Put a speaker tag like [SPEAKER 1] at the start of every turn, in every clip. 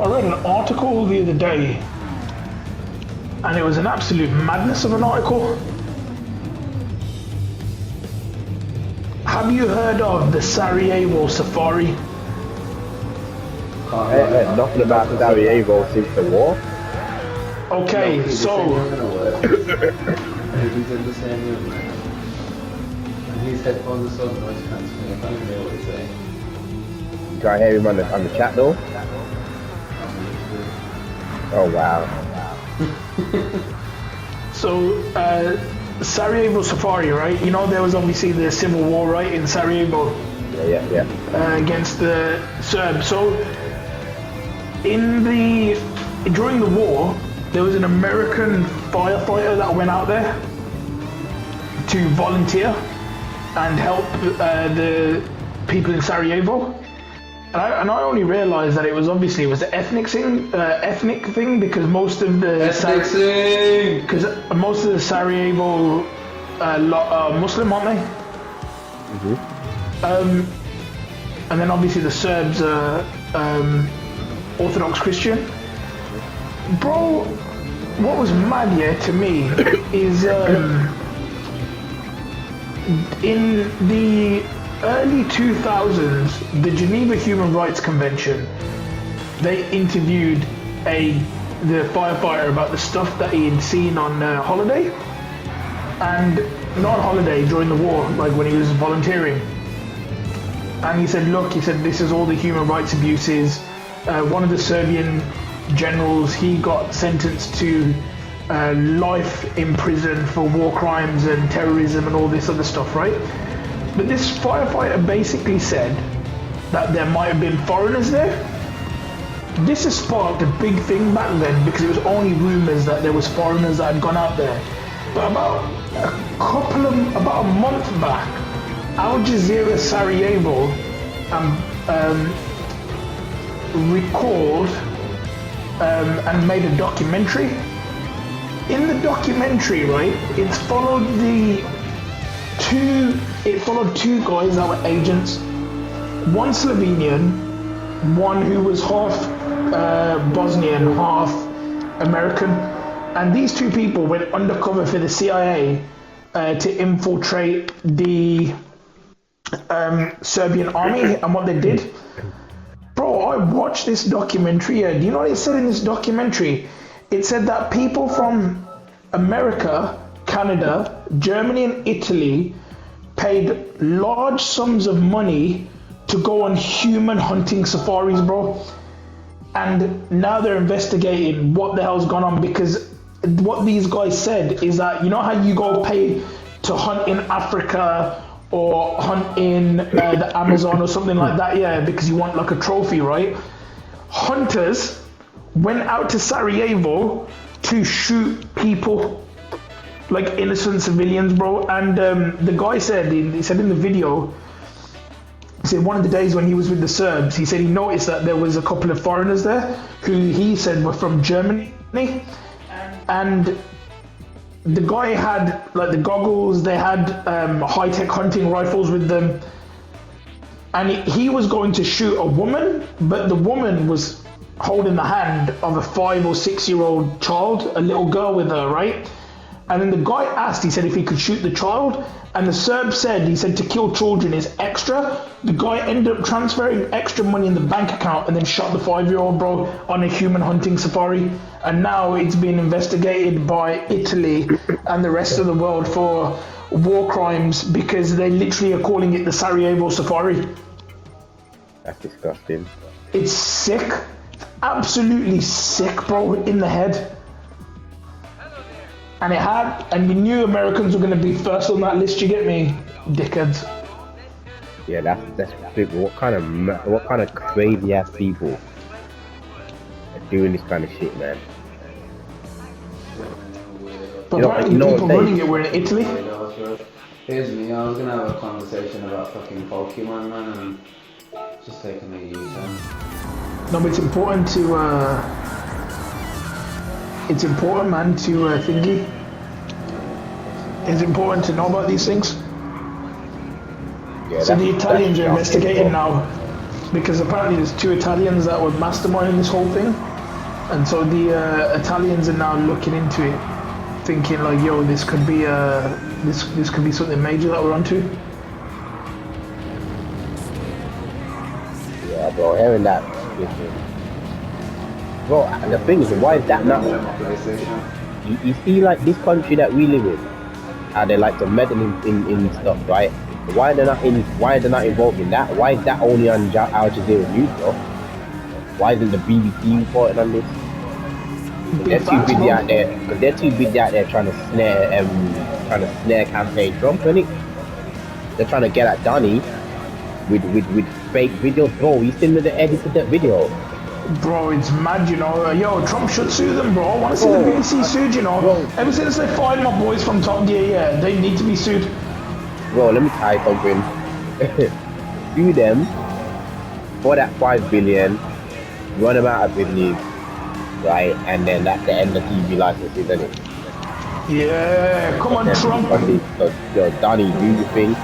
[SPEAKER 1] I read an article the other day, and it was an absolute madness of an article. Have you heard of the Sarajevo Safari?
[SPEAKER 2] I ain't heard nothing about Sarajevo since the war.
[SPEAKER 1] Okay, so...
[SPEAKER 3] He's in the same room, man. And his headphones are so noise cancelling, I can't even hear what he's saying.
[SPEAKER 2] You can't hear him on the chat though? Oh wow.
[SPEAKER 1] So, Sarajevo Safari, right? You know there was obviously the civil war, right, in Sarajevo?
[SPEAKER 2] Yeah.
[SPEAKER 1] Against the Serbs. So, during the war, there was an American firefighter that went out there to volunteer and help the people in Sarajevo. And I only realised that it was an ethnic thing because most of the Sarajevo Muslim, aren't they?
[SPEAKER 2] Mm-hmm.
[SPEAKER 1] And then obviously the Serbs are Orthodox Christian. Bro, what was mad to me is in the early 2000s, the Geneva Human Rights Convention, they interviewed the firefighter about the stuff that he had seen on holiday, and not on holiday, during the war, like when he was volunteering. And he said, look, this is all the human rights abuses. One of the Serbian generals, he got sentenced to life in prison for war crimes and terrorism and all this other stuff, right? But this firefighter basically said that there might have been foreigners there. This has sparked a big thing back then because it was only rumours that there was foreigners that had gone out there. But about a month back, Al Jazeera Sarajevo recalled and made a documentary. In the documentary, right, it followed two guys that were agents, one Slovenian, one who was half Bosnian, half American, and these two people went undercover for the CIA to infiltrate the Serbian army. And what they did, bro, I watched this documentary, and you know what it said in this documentary? It said that people from America, Canada, Germany and Italy paid large sums of money to go on human hunting safaris, bro. And now they're investigating what the hell's gone on, because what these guys said is that, you know how you go pay to hunt in Africa or hunt in the Amazon or something like that, yeah, because you want like a trophy, right? Hunters went out to Sarajevo to shoot people, like innocent civilians, bro. And the guy said, he said in the video, he said one of the days when he was with the Serbs, he said he noticed that there was a couple of foreigners there who he said were from Germany, and the guy had like the goggles, they had high-tech hunting rifles with them, and he was going to shoot a woman, but the woman was holding the hand of a 5 or 6 year old child, a little girl with her, right? And then the guy asked, he said if he could shoot the child, and the Serb said, he said to kill children is extra. The guy ended up transferring extra money in the bank account and then shot the 5-year-old, bro, on a human hunting safari. And now it's being investigated by Italy and the rest of the world for war crimes because they literally are calling it the Sarajevo Safari.
[SPEAKER 2] That's disgusting.
[SPEAKER 1] It's sick. Absolutely sick, bro, in the head. And you knew Americans were going to be first on that list, you get me? Dickheads.
[SPEAKER 2] Yeah, that's big. What kind of crazy ass people are doing this kind of shit, man?
[SPEAKER 1] But apparently the people running it were in Italy.
[SPEAKER 3] Here's me, I was going to have a conversation about fucking Pokemon, man, and just taking a U-turn.
[SPEAKER 1] No, but it's important to man, to thingy. It's important to know about these things.
[SPEAKER 2] Yeah,
[SPEAKER 1] so the Italians are investigating now. because apparently there's two Italians that were masterminding this whole thing, and so the Italians are now looking into it, thinking like, yo, this could be this could be something major that we're onto.
[SPEAKER 2] Yeah, bro, hearing that. Bro, and the thing is, why is that not? You see, like this country that we live in, how they like to meddle in stuff, right? Why they're not involved in that? Why is that only on Al Jazeera News, bro? Why isn't the BBC reporting on this? They're too busy out there. Because they're too busy out there trying to snare campaign Trump, innit? They're trying to get at Donny with fake videos, bro. You seen the edit of that video?
[SPEAKER 1] Bro, it's mad, you know. Yo, Trump should sue them, bro. I want to see the BBC sued, you know. Bro. Ever since they fired my boys from Top Gear, yeah, they need to be sued.
[SPEAKER 2] Bro, let me tell you something. Sue them for that 5 billion, run them out of business, right? And then that's the end of TV licenses, isn't it?
[SPEAKER 1] Yeah, come on, Trump.
[SPEAKER 2] Yo, Donny, do your thing.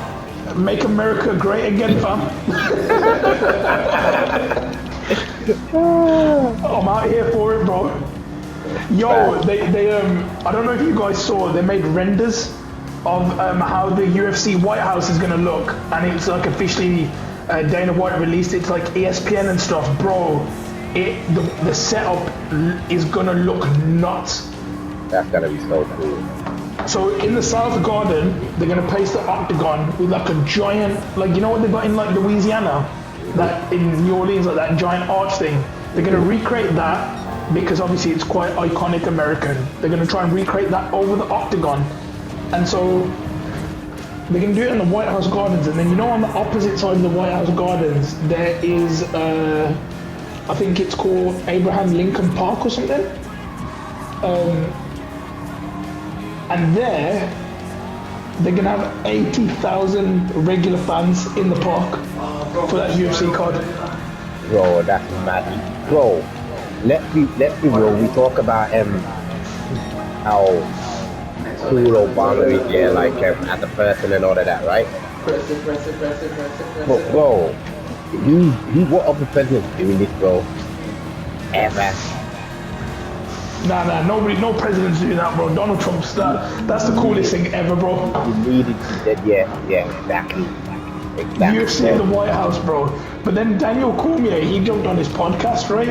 [SPEAKER 1] Make America great again, fam. I'm out here for it, bro. Yo, they I don't know if you guys saw, they made renders of how the UFC White House is gonna look, and it's like officially Dana White released it to like ESPN and stuff, bro. The setup is gonna look nuts.
[SPEAKER 2] That's gonna be so cool.
[SPEAKER 1] So in the South Garden, they're gonna place the octagon with like a giant, like you know what they got in like Louisiana, that in New Orleans, like that giant arch thing. They're gonna recreate that because obviously it's quite iconic American. They're gonna try and recreate that over the octagon, and so they can do it in the White House Gardens. And then you know on the opposite side of the White House Gardens, there is I think it's called Abraham Lincoln Park or something. And there, they're gonna have 80,000 regular fans in the park for that UFC card.
[SPEAKER 2] Bro, that's mad. Bro, let's be real. We talk about how cool Obama is, yeah, like as a person and all of that, right?
[SPEAKER 3] Press it.
[SPEAKER 2] But bro, what other president's doing this, bro? Ever?
[SPEAKER 1] Nah, no president's doing that, bro. Donald Trump's that's the coolest thing ever, bro.
[SPEAKER 2] You needed to that, yeah, exactly.
[SPEAKER 1] UFC in the White House, bro. But then Daniel Cormier, he jumped on his podcast, right?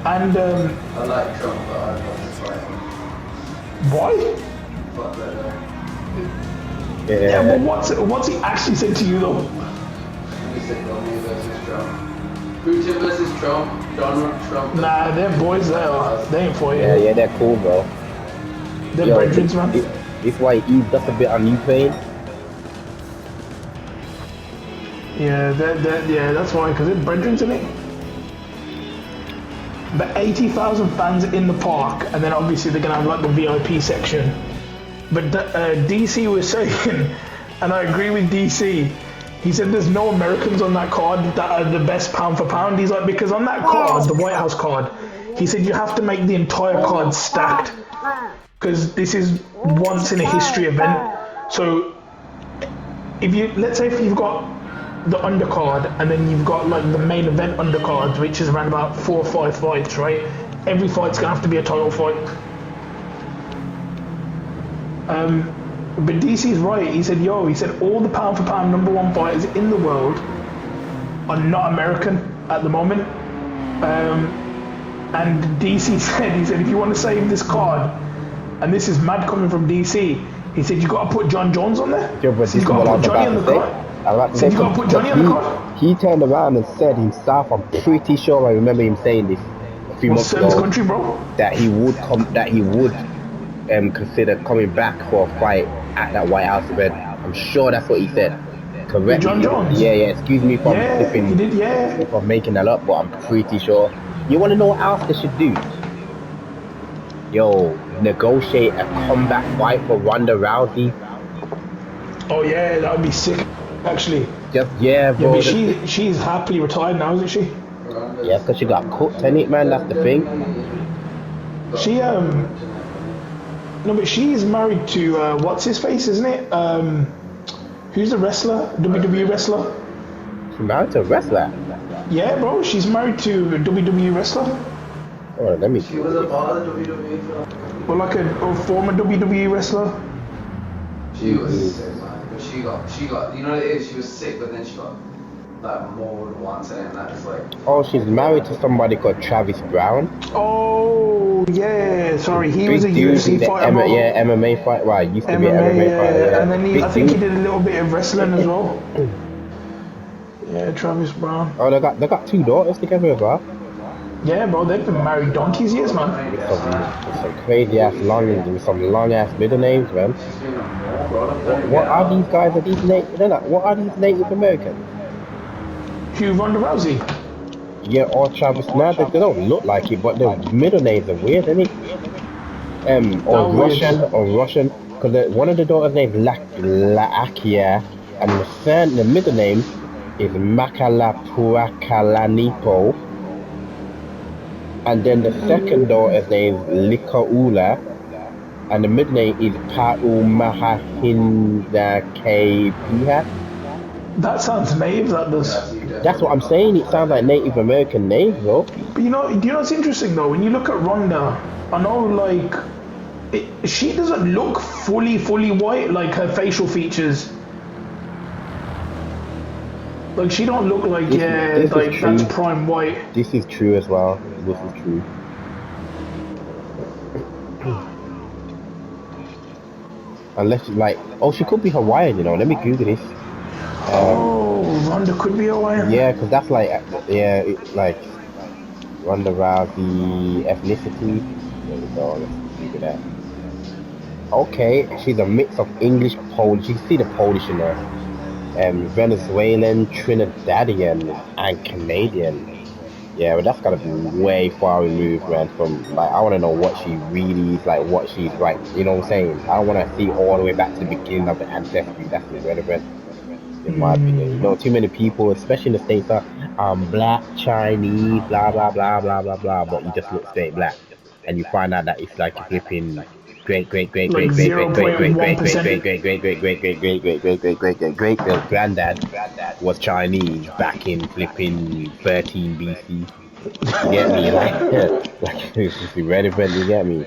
[SPEAKER 1] And
[SPEAKER 3] I like Trump, but I want to fight him.
[SPEAKER 1] why?
[SPEAKER 3] Fuck that guy.
[SPEAKER 1] Yeah, but what's he actually said to you though?
[SPEAKER 3] He said Donnie versus Trump. Putin versus Trump, Donald Trump.
[SPEAKER 1] Nah, they're boys there. They ain't for you.
[SPEAKER 2] Yeah, they're cool, bro.
[SPEAKER 1] They're brethren, man.
[SPEAKER 2] This why he eased up a bit on Ukraine.
[SPEAKER 1] Yeah, that's why, because they're brethren, isn't it? But 80,000 fans in the park, and then obviously they're gonna have like the VIP section. But DC was saying, and I agree with DC. He said there's no Americans on that card that are the best pound for pound. He's like, because on that card, the White House card, he said you have to make the entire card stacked because this is once in a history event. So let's say if you've got the undercard and then you've got like the main event undercard, which is around about 4 or 5 fights, right? Every fight's gonna have to be a title fight. But DC's right. He said all the pound for pound #1 fighters in the world are not American at the moment. And DC said, if you want to save this card, and this is mad coming from DC, he said you got to put John Jones on there.
[SPEAKER 2] Yeah, but
[SPEAKER 1] you got to put Johnny on the card. You got to put Johnny on the card.
[SPEAKER 2] He turned around and said himself, I'm pretty sure I remember him saying this a few months ago,
[SPEAKER 1] country, bro?
[SPEAKER 2] that he would consider coming back for a fight at that White House event. I'm sure that's what he said. Correct?
[SPEAKER 1] John Jones?
[SPEAKER 2] Yeah. Excuse me if I'm flipping,
[SPEAKER 1] he did, yeah.
[SPEAKER 2] if I'm making that up, but I'm pretty sure. You want to know what else they should do? Yo, negotiate a comeback fight for Ronda Rousey.
[SPEAKER 1] Oh yeah, that would be sick, actually.
[SPEAKER 2] Bro.
[SPEAKER 1] Yeah, but she's happily retired now, isn't she?
[SPEAKER 2] Yeah, because she got cooked, ain't it, man? That's the thing.
[SPEAKER 1] She no, but she's married to what's his face, isn't it? Who's the wrestler? WWE wrestler?
[SPEAKER 2] She's married to a wrestler.
[SPEAKER 1] Yeah, bro, she's married to a WWE wrestler.
[SPEAKER 2] Oh, let me.
[SPEAKER 3] She was a part of the WWE film.
[SPEAKER 1] Or like a former WWE wrestler.
[SPEAKER 3] She was sick, man. But she got, you know what it is? She was sick, but then she got like mold once, and that is like.
[SPEAKER 2] Oh, she's married to somebody called Travis Brown.
[SPEAKER 1] Oh, yeah, sorry, he was a
[SPEAKER 2] Big dude,
[SPEAKER 1] UFC
[SPEAKER 2] he's
[SPEAKER 1] fighter, bro.
[SPEAKER 2] yeah, MMA fight. Well, he used to be an
[SPEAKER 1] MMA,
[SPEAKER 2] MMA fighter, yeah.
[SPEAKER 1] and then I
[SPEAKER 2] Big
[SPEAKER 1] think he
[SPEAKER 2] dude.
[SPEAKER 1] did a little bit of wrestling as well. Yeah, Travis Brown.
[SPEAKER 2] Oh, they got 2 daughters together as well.
[SPEAKER 1] Yeah, bro, they've been married donkey's years, man.
[SPEAKER 2] With some crazy ass with some long ass middle names, man. What are these guys? Are these what are these Native Americans?
[SPEAKER 1] Hugh Ronda Rousey.
[SPEAKER 2] Yeah, or Travis. Now they don't look like it, but their middle names are weird, isn't it? Or Russian, because one of the daughters named Laakia, and the middle name is Makalapuakalanipo, and then the second daughter's name is Likaula, and the middle name is Paumahindakepiha.
[SPEAKER 1] That sounds native, that does.
[SPEAKER 2] That's what I'm saying, it sounds like Native American names, bro.
[SPEAKER 1] But do you know what's interesting though? When you look at Ronda, I know like she doesn't look fully white, like her facial features. Like she don't look like
[SPEAKER 2] This
[SPEAKER 1] like that's prime white.
[SPEAKER 2] This is true as well. This is true. Unless like, oh, she could be Hawaiian, you know. Let me Google this.
[SPEAKER 1] Ronda could be Hawaiian.
[SPEAKER 2] Yeah, because that's like, like Ronda Rousey ethnicity. There we go. Let's Google that. Okay, she's a mix of English, Polish. You can see the Polish in her. Venezuelan, Trinidadian, and Canadian. Yeah, but that's gotta be way far removed, man. From like, I want to know what she really is, like what she's like. You know what I'm saying? I want to see all the way back to the beginning of the ancestry. That's irrelevant, in my opinion. You know, too many people, especially in the States, are black, Chinese, blah blah blah blah blah blah. But you just look straight black, and you find out that it's like a flipping great granddad was Chinese back in flipping 13 BC. You get me? Like it's just irrelevant. You get me?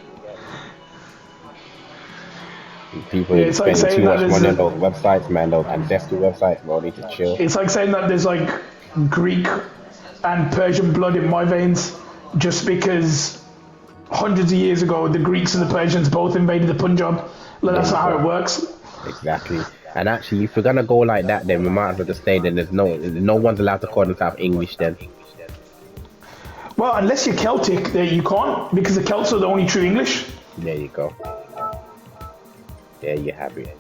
[SPEAKER 2] People spending too much money on those websites, man. Those ancestral websites, bro. Need to chill.
[SPEAKER 1] It's like saying that there's like Greek and Persian blood in my veins, just because hundreds of years ago the Greeks and the Persians both invaded the Punjab. Like, that's not how it works.
[SPEAKER 2] Exactly. And actually, if we're gonna go like that, then we might as well just say then there's no one's allowed to call themselves English then.
[SPEAKER 1] Well, unless you're Celtic, then you can't, because the Celts are the only true English.
[SPEAKER 2] There you go. There you have it.